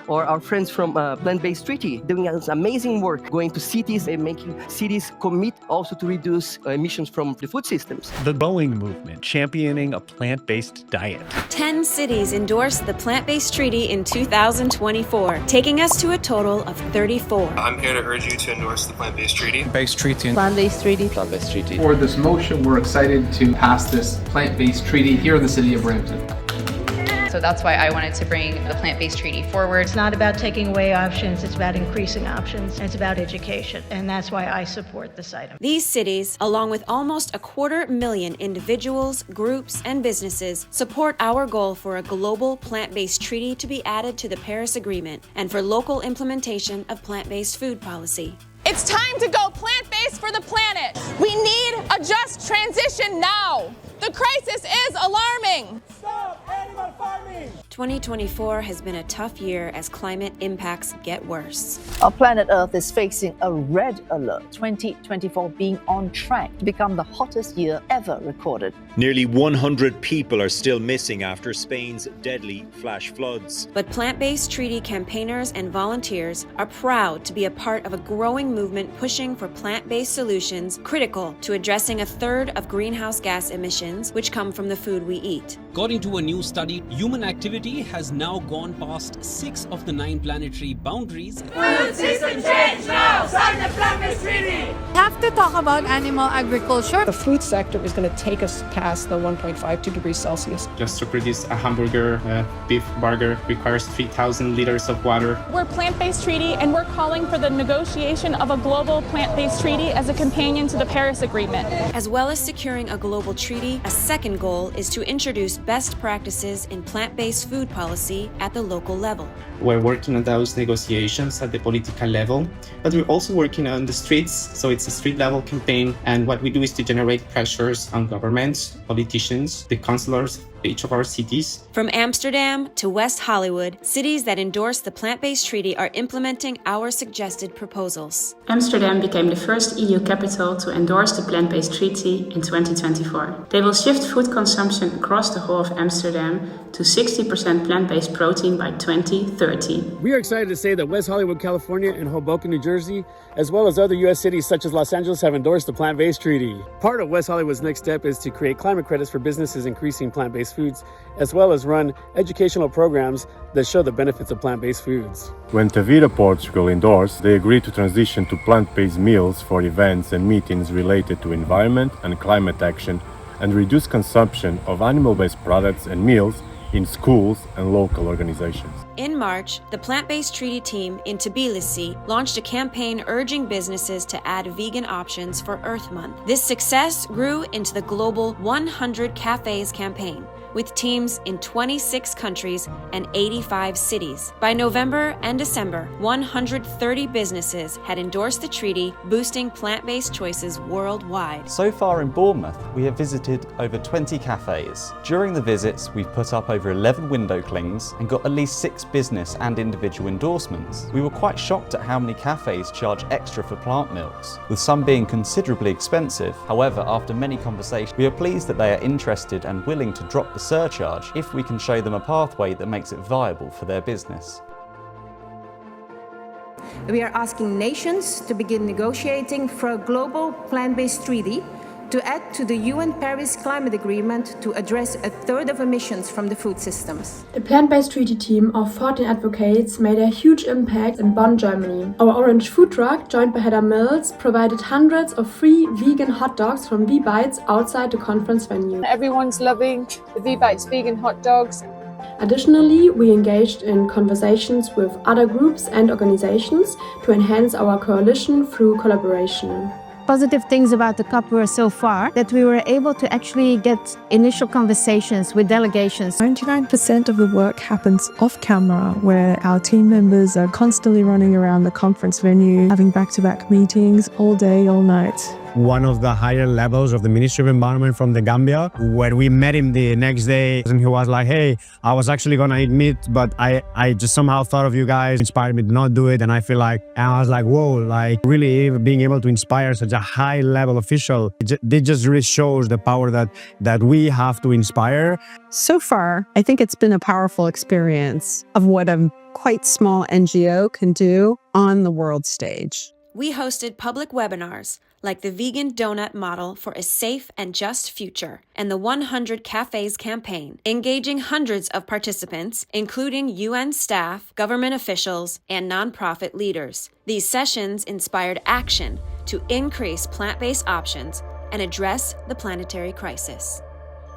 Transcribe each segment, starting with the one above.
or our friends from Plant-Based Treaty doing amazing work, going to cities and making cities commit also to reduce emissions from the food systems. The growing movement championing a plant-based diet. 10 cities endorsed the Plant-Based Treaty in 2024, taking us to a total of 34. I'm here to urge you to endorse the Plant-Based Treaty. Plant-Based Treaty. Plant-Based Treaty. Plant-Based Treaty. For this motion, we're excited to pass this Plant-Based Treaty here in the city of Brampton. So that's why I wanted to bring the Plant-Based Treaty forward. It's not about taking away options, it's about increasing options, it's about education, and that's why I support this item. These cities, along with almost 250,000 individuals, groups, and businesses, support our goal for a global plant-based treaty to be added to the Paris Agreement and for local implementation of plant-based food policy. It's time to go plant-based for the planet. We need a just transition now. The crisis is alarming. Stop animal farming! 2024 has been a tough year as climate impacts get worse. Our planet Earth is facing a red alert, 2024 being on track to become the hottest year ever recorded. Nearly 100 people are still missing after Spain's deadly flash floods. But plant-based treaty campaigners and volunteers are proud to be a part of a growing movement pushing for plant-based solutions critical to addressing a third of greenhouse gas emissions which come from the food we eat. According to a new study, human activity has now gone past 6 of the 9 planetary boundaries. Food system change now! Sign the Plant-Based Treaty! We have to talk about animal agriculture. The food sector is going to take us past the 1.52 degrees Celsius. Just to produce a hamburger, a beef burger requires 3,000 liters of water. We're Plant-Based Treaty and we're calling for the negotiation of a global plant-based treaty as a companion to the Paris Agreement. As well as securing a global treaty, a second goal is to introduce best practices in plant-based food policy at the local level. We're working on those negotiations at the political level, but we're also working on the streets, so it's a street-level campaign, and what we do is to generate pressures on governments, politicians, the councillors, each of our cities. From Amsterdam to West Hollywood, cities that endorse the Plant-Based Treaty are implementing our suggested proposals. Amsterdam became the first EU capital to endorse the Plant-Based Treaty in 2024. They will shift food consumption across the whole of Amsterdam to 60% plant-based protein by 2030. We are excited to say that West Hollywood, California and Hoboken, New Jersey, as well as other U.S. cities such as Los Angeles have endorsed the Plant-Based Treaty. Part of West Hollywood's next step is to create climate credits for businesses increasing plant-based foods, as well as run educational programs that show the benefits of plant-based foods. When Tavira, Portugal endorsed, they agreed to transition to plant-based meals for events and meetings related to environment and climate action and reduce consumption of animal-based products and meals in schools and local organizations. In March, the Plant-Based Treaty team in Tbilisi launched a campaign urging businesses to add vegan options for Earth Month. This success grew into the global 100 Cafes campaign, with teams in 26 countries and 85 cities. By November and December, 130 businesses had endorsed the treaty, boosting plant-based choices worldwide. So far in Bournemouth, we have visited over 20 cafes. During the visits, we've put up over 11 window clings and got at least 6 business and individual endorsements. We were quite shocked at how many cafes charge extra for plant milks, with some being considerably expensive. However, after many conversations, we are pleased that they are interested and willing to drop the surcharge if we can show them a pathway that makes it viable for their business. We are asking nations to begin negotiating for a global plant-based treaty to add to the UN Paris Climate Agreement to address a third of emissions from the food systems. The Plant-Based Treaty team of 14 advocates made a huge impact in Bonn, Germany. Our orange food truck, joined by Hedda Mills, provided hundreds of free vegan hot dogs from V-Bites outside the conference venue. Everyone's loving the V-Bites vegan hot dogs. Additionally, we engaged in conversations with other groups and organizations to enhance our coalition through collaboration. Positive things about the COP were so far that we were able to actually get initial conversations with delegations. 99% of the work happens off camera, where our team members are constantly running around the conference venue, having back-to-back meetings all day, all night. one of the higher levels of the Ministry of Environment from the Gambia. When we met him the next day, and he was like, hey, I was actually gonna eat meat, but I just somehow thought of you guys, inspired me to not do it. And I feel like, and I was like, whoa, like really being able to inspire such a high level official, it just really shows the power that we have to inspire. So far, I think it's been a powerful experience of what a quite small NGO can do on the world stage. We hosted public webinars like the Vegan Donut Model for a Safe and Just Future and the 100 Cafes campaign, engaging hundreds of participants, including UN staff, government officials, and nonprofit leaders. These sessions inspired action to increase plant-based options and address the planetary crisis.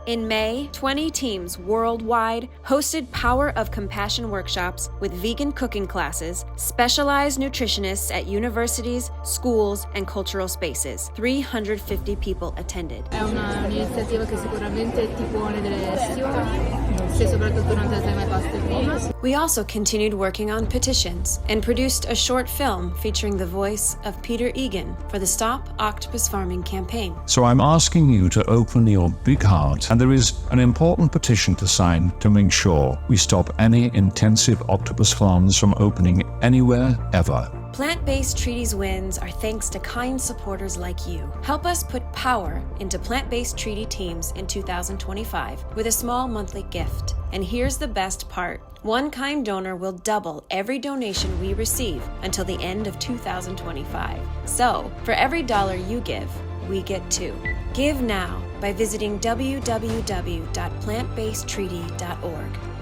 In May, 20 teams worldwide hosted Power of Compassion workshops with vegan cooking classes, specialized nutritionists at universities, schools, and cultural spaces. 350 people attended. È un'iniziativa che sicuramente ti pone delle questioni, se soprattutto non te le sei mai poste prima. We also continued working on petitions and produced a short film featuring the voice of Peter Egan for the Stop Octopus Farming campaign. So I'm asking you to open your big heart, and there is an important petition to sign to make sure we stop any intensive octopus farms from opening anywhere ever. Plant-Based Treaties wins are thanks to kind supporters like you. Help us put power into plant-based treaty teams in 2025 with a small monthly gift. And here's the best part. One kind donor will double every donation we receive until the end of 2025. So, for every $1 you give, we get $2. Give now by visiting www.plantbasedtreaty.org.